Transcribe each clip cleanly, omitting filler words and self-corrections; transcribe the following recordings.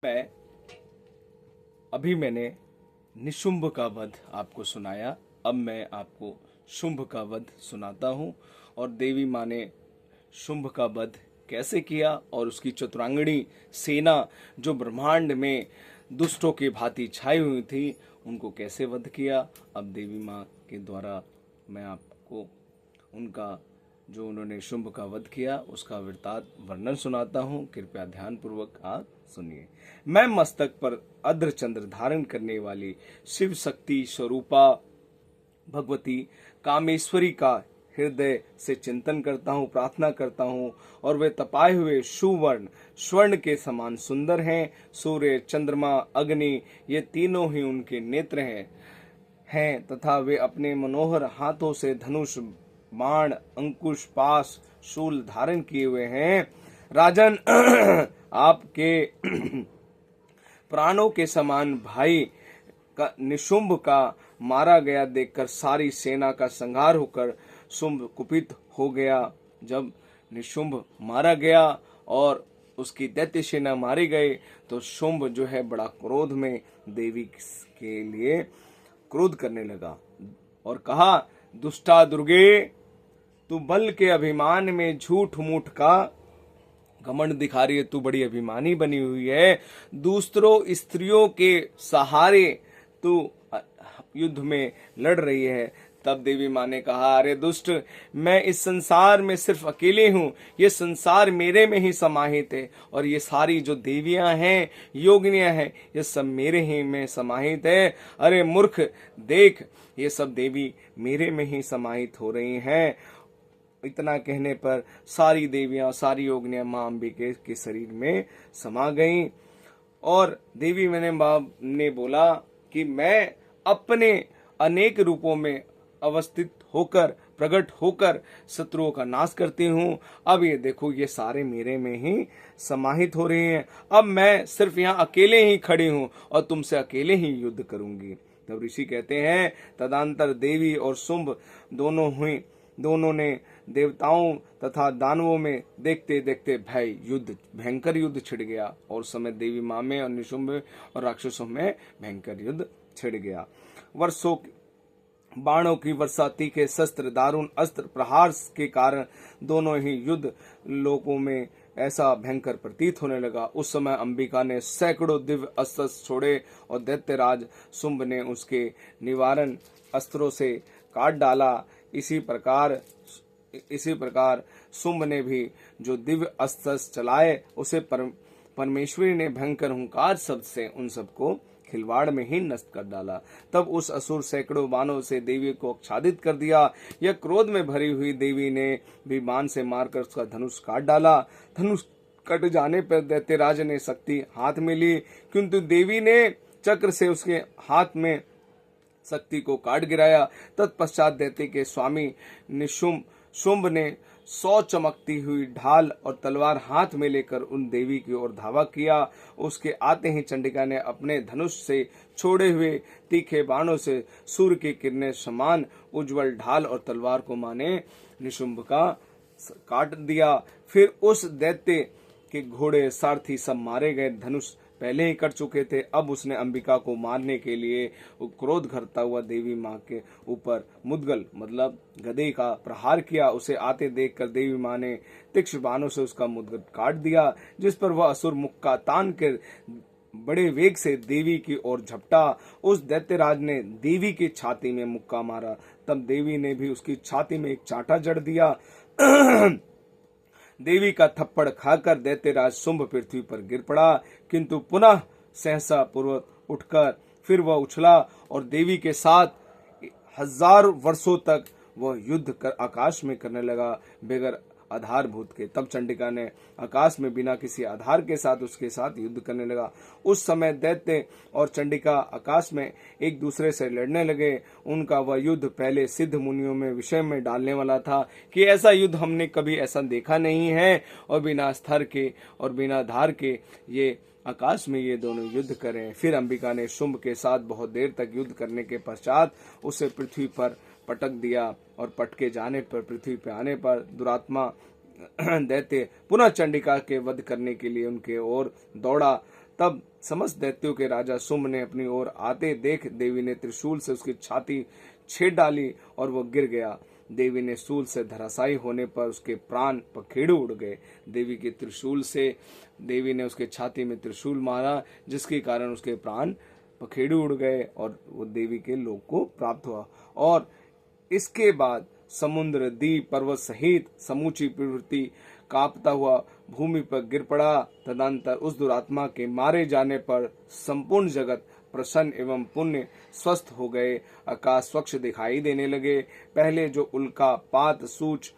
मैं अभी मैंने निशुंभ का वध आपको सुनाया। अब मैं आपको शुंभ का वध सुनाता हूँ और देवी माँ ने शुंभ का वध कैसे किया और उसकी चतुरांगणी सेना जो ब्रह्मांड में दुष्टों की भांति छाई हुई थी उनको कैसे वध किया। अब देवी माँ के द्वारा मैं आपको उनका जो उन्होंने शुंभ का वध किया उसका वृत्तांत वर्णन सुनाता हूँ। कृपया ध्यान पूर्वक आप सुनिए। मैं मस्तक पर अद्र चंद्र धारण करने वाली शिव शक्ति स्वरूपा भगवती कामेश्वरी का हृदय से चिंतन करता हूँ, प्रार्थना करता हूँ और वे तपाए हुए सुवर्ण स्वर्ण के समान सुंदर हैं। सूर्य, चंद्रमा, अग्नि ये तीनों ही उनके नेत्र हैं तथा वे अपने मनोहर हाथों से धनुष, बाण, अंकुश, पाश, शूल धारण किए हुए हैं। राजन आपके प्राणों के समान भाई का निशुंभ का मारा गया देखकर सारी सेना का संहार होकर शुंभ कुपित हो गया। जब निशुंभ मारा गया और उसकी दैत्य सेना मारी गई तो शुंभ जो है बड़ा क्रोध में देवी के लिए क्रोध करने लगा और कहा, दुष्टा दुर्गे, तू बल के अभिमान में झूठ मूठ का घमंड दिखा रही है। तू बड़ी अभिमानी बनी हुई है। दूसरों स्त्रियों के सहारे तू युद्ध में लड़ रही है। तब देवी माँ ने कहा, अरे दुष्ट, मैं इस संसार में सिर्फ अकेले हूँ। ये संसार मेरे में ही समाहित है और ये सारी जो देवियां हैं, योगिनियां हैं, ये सब मेरे ही में समाहित है। अरे मूर्ख, देख, ये सब देवी मेरे में ही समाहित हो रही हैं। इतना कहने पर सारी देवियां, सारी योगिनियां मां अंबिके के शरीर में समा गईं और देवी ने बोला कि मैं अपने अनेक रूपों में अवस्थित होकर, प्रकट होकर शत्रुओं का नाश करती हूँ। अब ये देखो, ये सारे मेरे में ही समाहित हो रहे हैं। अब मैं सिर्फ यहाँ अकेले ही खड़ी हूँ और तुमसे अकेले ही युद्ध करूंगी। तब ऋषि कहते हैं, तदंतर देवी और शुंभ दोनों ने देवताओं तथा दानवों में देखते देखते भयंकर युद्ध छिड़ गया और समय देवी माँ में और निशुंभ और राक्षसों में भयंकर युद्ध छिड़ गया। वर्षों बाणों की वर्षा, तीखे शस्त्र, दारुण अस्त्र प्रहार के कारण दोनों ही युद्ध लोकों में ऐसा भयंकर प्रतीत होने लगा। उस समय अंबिका ने सैकड़ों दिव्य अस्त्र छोड़े और दैत्यराज शुंभ ने उसके निवारण अस्त्रों से काट डाला। इसी प्रकार शुंभ ने भी जो दिव्य अस्त्र चलाए उसे परमेश्वरी ने भयंकर हुंकार शब्द से उन सबको खिलवाड़ में ही नष्ट कर डाला। तब उस असुर सैकड़ों बाणों से देवी को आच्छादित कर दिया। यह क्रोध में भरी हुई देवी ने भी बाण से मारकर उसका धनुष काट डाला। धनुष कट जाने पर दैत्यराज ने शक्ति हाथ में ली, किंतु देवी ने चक्र से उसके हाथ में शक्ति को काट गिराया। तत्पश्चात दैत्य के स्वामी शुंभ ने 100 चमकती हुई ढाल और तलवार हाथ में लेकर उन देवी की ओर धावा किया। उसके आते ही चंडिका ने अपने धनुष से छोड़े हुए तीखे बाणों से सूर्य की किरणें समान उज्जवल ढाल और तलवार को माने निशुंभ का काट दिया। फिर उस दैत्य के घोड़े, सारथी सब मारे गए। धनुष पहले ही कर चुके थे। अब उसने अंबिका को मारने के लिए क्रोध करता हुआ देवी माँ के ऊपर मुद्गल मतलब गदे का प्रहार किया। उसे आते देखकर देवी माँ ने तीक्ष्ण बाणों से उसका मुद्गल काट दिया, जिस पर वह असुर मुक्का तान कर बड़े वेग से देवी की ओर झपटा। उस दैत्यराज ने देवी की छाती में मुक्का मारा। तब देवी ने भी उसकी छाती में एक चांटा जड़ दिया। देवी का थप्पड़ खाकर दैत्यराज शुंभ पृथ्वी पर गिर पड़ा, किंतु पुनः सहसा पूर्वक उठकर फिर वह उछला और देवी के साथ 1000 वर्षों तक वह युद्ध कर आकाश में करने लगा बगैर आधारभूत के। तब चंडिका ने आकाश में बिना किसी आधार के साथ उसके साथ युद्ध करने लगा। उस समय दैत्य और चंडिका आकाश में एक दूसरे से लड़ने लगे। उनका वह युद्ध पहले सिद्ध मुनियों में विषय में डालने वाला था कि ऐसा युद्ध हमने कभी ऐसा देखा नहीं है और बिना स्तर के और बिना धार के ये आकाश में ये दोनों युद्ध करें। फिर अंबिका ने शुंभ के साथ बहुत देर तक युद्ध करने के पश्चात उसे पृथ्वी पर पटक दिया और पटके जाने पर पृथ्वी पर आने पर दुरात्मा दैत्य पुनः चंडिका के वध करने के लिए उनके ओर दौड़ा। तब समस्त दैत्यों के राजा शुंभ ने अपनी ओर आते देख देवी ने त्रिशूल से उसकी छाती छेद डाली और वह गिर गया। देवी ने शूल से धराशायी होने पर उसके प्राण पखेरु उड़ गए। देवी के त्रिशूल से देवी ने उसके छाती में त्रिशूल मारा, जिसके कारण उसके प्राण पखेरु उड़ गए और वो देवी के लोक को प्राप्त हुआ। और इसके बाद समुद्र, द्वीप, पर्वत सहित समूची प्रवृत्ति कांपता हुआ भूमि पर गिर पड़ा। तदंतर उस दुरात्मा के मारे जाने पर संपूर्ण जगत प्रसन्न एवं पुण्य स्वस्थ हो गए। आकाश स्वच्छ दिखाई देने लगे। पहले जो उल्कापात, सूच,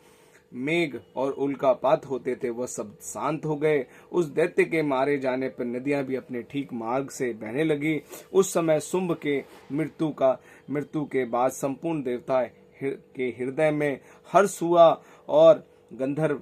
मेघ और उल्कापात होते थे वह सब शांत हो गए। उस दैत्य के मारे जाने पर नदियां भी अपने ठीक मार्ग से बहने लगी। उस समय शुंभ के मृत्यु के बाद संपूर्ण देवता के हृदय में हर्ष हुआ और गंधर्व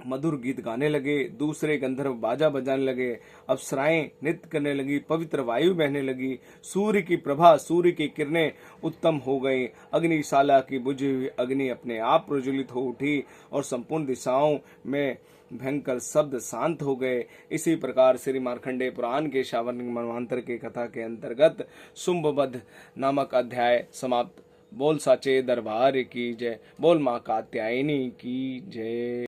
मधुर गीत गाने लगे। दूसरे गंधर्व बाजा बजाने लगे। अप्सराएं नृत्य करने लगी। पवित्र वायु बहने लगी। सूर्य की प्रभा, सूर्य की किरणें उत्तम हो गई। अग्निशाला की बुझी हुई अग्नि अपने आप प्रज्वलित हो उठी और संपूर्ण दिशाओं में भयंकर शब्द शांत हो गए। इसी प्रकार श्री मार्कंडेय पुराण के शावनिक मनवांतर के कथा के अंतर्गत शुंभवध नामक अध्याय समाप्त। बोल साचे दरबार की जय। बोल मां कात्यायनी की जय।